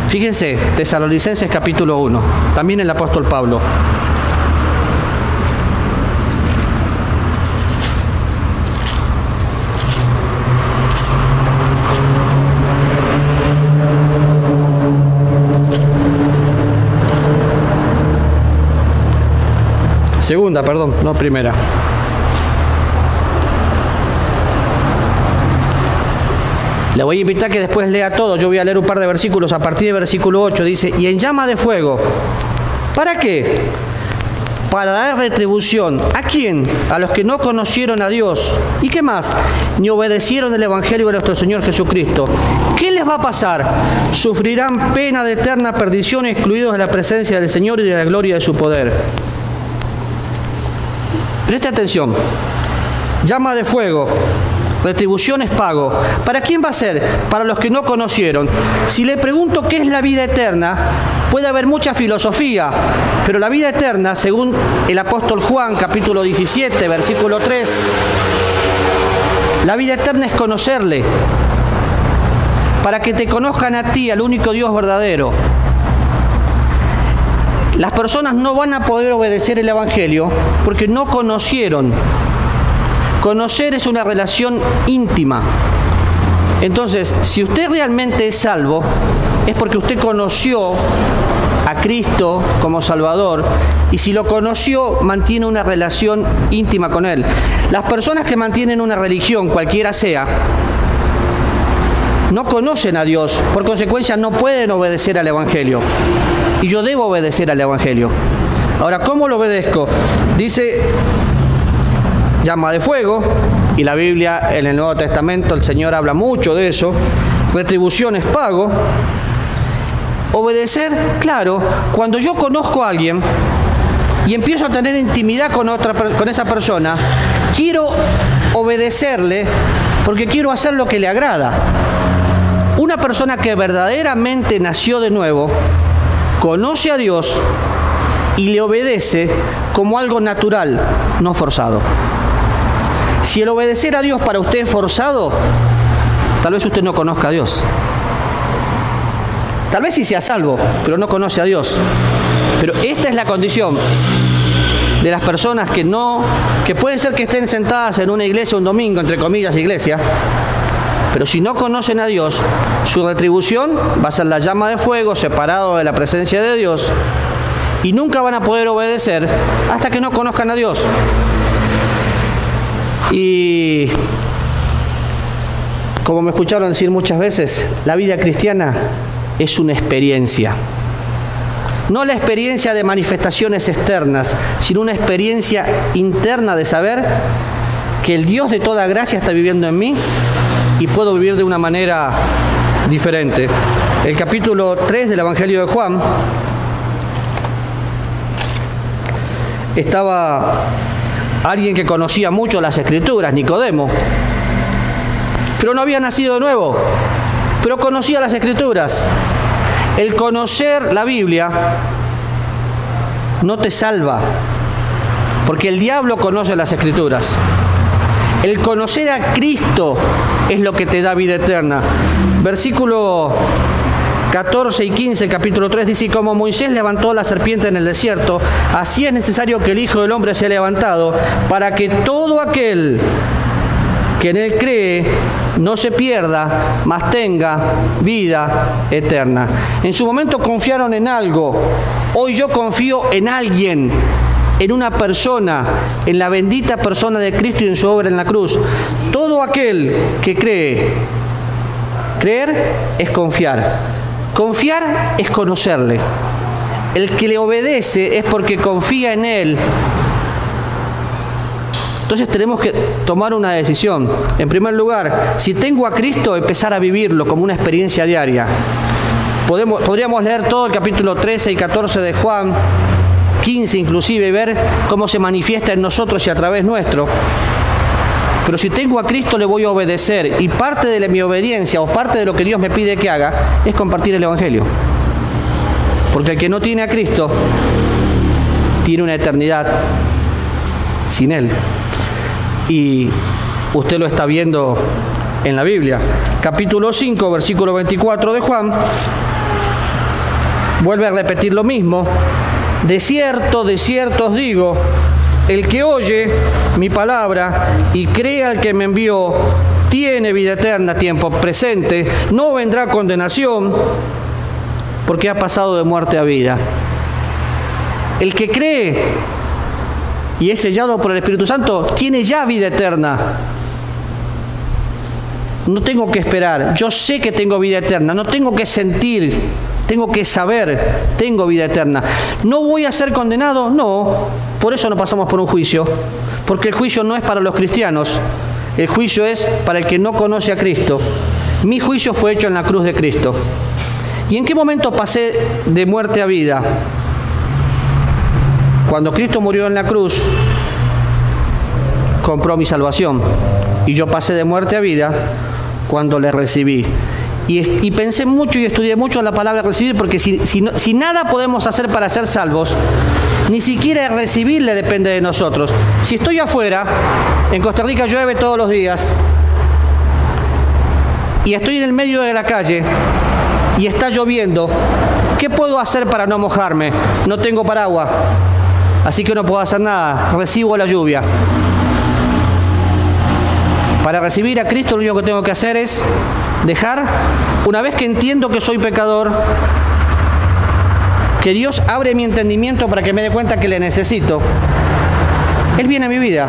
S1: Fíjense, Tesalonicenses capítulo 1, también el apóstol Pablo. Segunda, perdón, no primera. Le voy a invitar que después lea todo. Yo voy a leer un par de versículos a partir del versículo 8. Dice, y en llama de fuego. ¿Para qué? Para dar retribución. ¿A quién? A los que no conocieron a Dios. ¿Y qué más? Ni obedecieron el Evangelio de nuestro Señor Jesucristo. ¿Qué les va a pasar? Sufrirán pena de eterna perdición, excluidos de la presencia del Señor y de la gloria de su poder. Preste atención. Llama de fuego. Retribución es pago. ¿Para quién va a ser? Para los que no conocieron. Si le pregunto qué es la vida eterna, puede haber mucha filosofía, pero la vida eterna, según el apóstol Juan, capítulo 17, versículo 3, la vida eterna es conocerle, para que te conozcan a ti, al único Dios verdadero. Las personas no van a poder obedecer el Evangelio porque no conocieron. Conocer es una relación íntima. Entonces, si usted realmente es salvo, es porque usted conoció a Cristo como Salvador, y si lo conoció, mantiene una relación íntima con Él. Las personas que mantienen una religión, cualquiera sea, no conocen a Dios, por consecuencia no pueden obedecer al Evangelio. Y yo debo obedecer al Evangelio. Ahora, ¿cómo lo obedezco? Dice llama de fuego, y la Biblia en el Nuevo Testamento el Señor habla mucho de eso. Retribución es pago. Obedecer, claro, cuando yo conozco a alguien y empiezo a tener intimidad con esa persona, quiero obedecerle porque quiero hacer lo que le agrada. Una persona que verdaderamente nació de nuevo, conoce a Dios y le obedece como algo natural, no forzado. Si el obedecer a Dios para usted es forzado, tal vez usted no conozca a Dios. Tal vez sí sea salvo, pero no conoce a Dios. Pero esta es la condición de las personas que pueden ser que estén sentadas en una iglesia un domingo, entre comillas iglesia, pero si no conocen a Dios, su retribución va a ser la llama de fuego, separado de la presencia de Dios, y nunca van a poder obedecer hasta que no conozcan a Dios. Y como me escucharon decir muchas veces, la vida cristiana es una experiencia. No la experiencia de manifestaciones externas, sino una experiencia interna de saber que el Dios de toda gracia está viviendo en mí y puedo vivir de una manera diferente. El capítulo 3 del Evangelio de Juan, estaba alguien que conocía mucho las Escrituras, Nicodemo, pero no había nacido de nuevo, pero conocía las Escrituras. El conocer la Biblia no te salva, porque el diablo conoce las Escrituras. El conocer a Cristo es lo que te da vida eterna. Versículo 14 y 15, capítulo 3, dice, y como Moisés levantó la serpiente en el desierto, así es necesario que el Hijo del Hombre sea levantado, para que todo aquel que en él cree no se pierda, mas tenga vida eterna. En su momento confiaron en algo, hoy yo confío en alguien, en una persona, en la bendita persona de Cristo y en su obra en la cruz. Todo aquel que cree, creer es confiar. Confiar es conocerle. el que le obedece es porque confía en Él. Entonces tenemos que tomar una decisión. En primer lugar, si tengo a Cristo, empezar a vivirlo como una experiencia diaria. Podríamos leer todo el capítulo 13 y 14 de Juan, 15 inclusive, y ver cómo se manifiesta en nosotros y a través nuestro. Pero si tengo a Cristo, le voy a obedecer. Y parte de mi obediencia, o parte de lo que Dios me pide que haga, es compartir el Evangelio. Porque el que no tiene a Cristo, tiene una eternidad sin Él. Y usted lo está viendo en la Biblia. Capítulo 5, versículo 24 de Juan, vuelve a repetir lo mismo. De cierto os digo, el que oye mi palabra y cree al que me envió, tiene vida eterna, tiempo presente, no vendrá condenación, porque ha pasado de muerte a vida. El que cree y es sellado por el Espíritu Santo, tiene ya vida eterna. No tengo que esperar, yo sé que tengo vida eterna, no tengo que sentir, tengo que saber, tengo vida eterna. ¿No voy a ser condenado? No, por eso no pasamos por un juicio, porque el juicio no es para los cristianos, el juicio es para el que no conoce a Cristo. Mi juicio fue hecho en la cruz de Cristo. ¿Y en qué momento pasé de muerte a vida? Cuando Cristo murió en la cruz, compró mi salvación. Y yo pasé de muerte a vida cuando le recibí. Y pensé mucho y estudié mucho la palabra recibir, porque si nada podemos hacer para ser salvos, ni siquiera recibirle depende de nosotros. Si estoy afuera, en Costa Rica llueve todos los días, y estoy en el medio de la calle, y está lloviendo, ¿qué puedo hacer para no mojarme? No tengo paraguas. Así que no puedo hacer nada, recibo la lluvia. Para recibir a Cristo lo único que tengo que hacer es dejar, una vez que entiendo que soy pecador, que Dios abre mi entendimiento para que me dé cuenta que le necesito. Él viene a mi vida.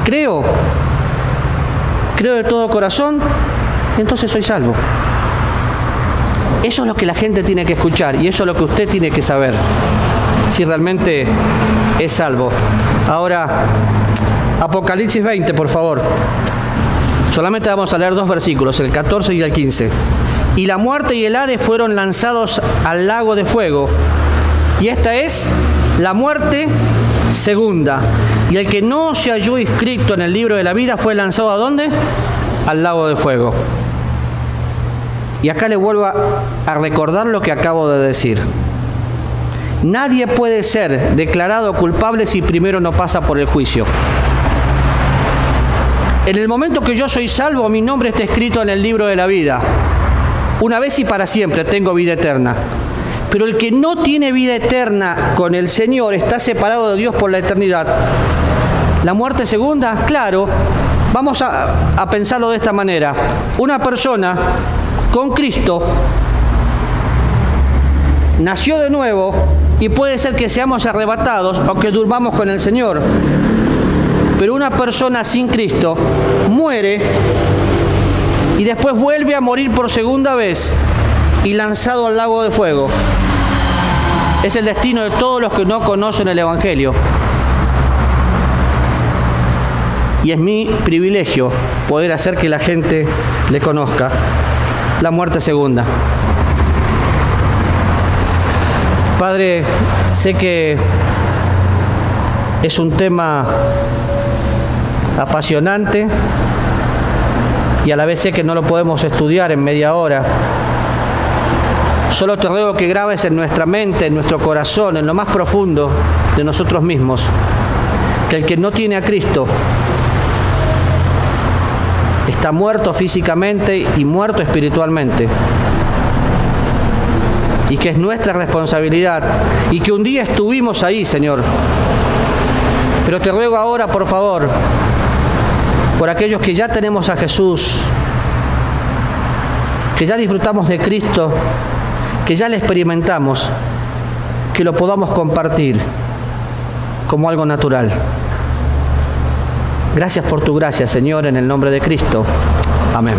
S1: Creo de todo corazón, y entonces soy salvo. Eso es lo que la gente tiene que escuchar y eso es lo que usted tiene que saber, si realmente es salvo. Ahora, Apocalipsis 20, por favor. Solamente vamos a leer 2 versículos, el 14 y el 15. Y la muerte y el Hades fueron lanzados al lago de fuego. Y esta es la muerte segunda. Y el que no se halló inscrito en el libro de la vida fue lanzado ¿a dónde? Al lago de fuego. Y acá le vuelvo a recordar lo que acabo de decir. Nadie puede ser declarado culpable si primero no pasa por el juicio. En el momento que yo soy salvo, mi nombre está escrito en el libro de la vida. Una vez y para siempre tengo vida eterna. Pero el que no tiene vida eterna con el Señor está separado de Dios por la eternidad. La muerte segunda, claro, vamos a pensarlo de esta manera. Una persona con Cristo nació de nuevo y puede ser que seamos arrebatados aunque durmamos con el Señor. Pero una persona sin Cristo muere y después vuelve a morir por segunda vez y lanzado al lago de fuego. Es el destino de todos los que no conocen el Evangelio. Y es mi privilegio poder hacer que la gente le conozca. La muerte segunda. Padre, sé que es un tema apasionante y a la vez sé que no lo podemos estudiar en media hora. Solo te ruego que grabes en nuestra mente, en nuestro corazón, en lo más profundo de nosotros mismos, que el que no tiene a Cristo está muerto físicamente y muerto espiritualmente. Y que es nuestra responsabilidad. Y que un día estuvimos ahí, Señor. Pero te ruego ahora, por favor, por aquellos que ya tenemos a Jesús, que ya disfrutamos de Cristo, que ya le experimentamos, que lo podamos compartir como algo natural. Gracias por tu gracia, Señor, en el nombre de Cristo. Amén.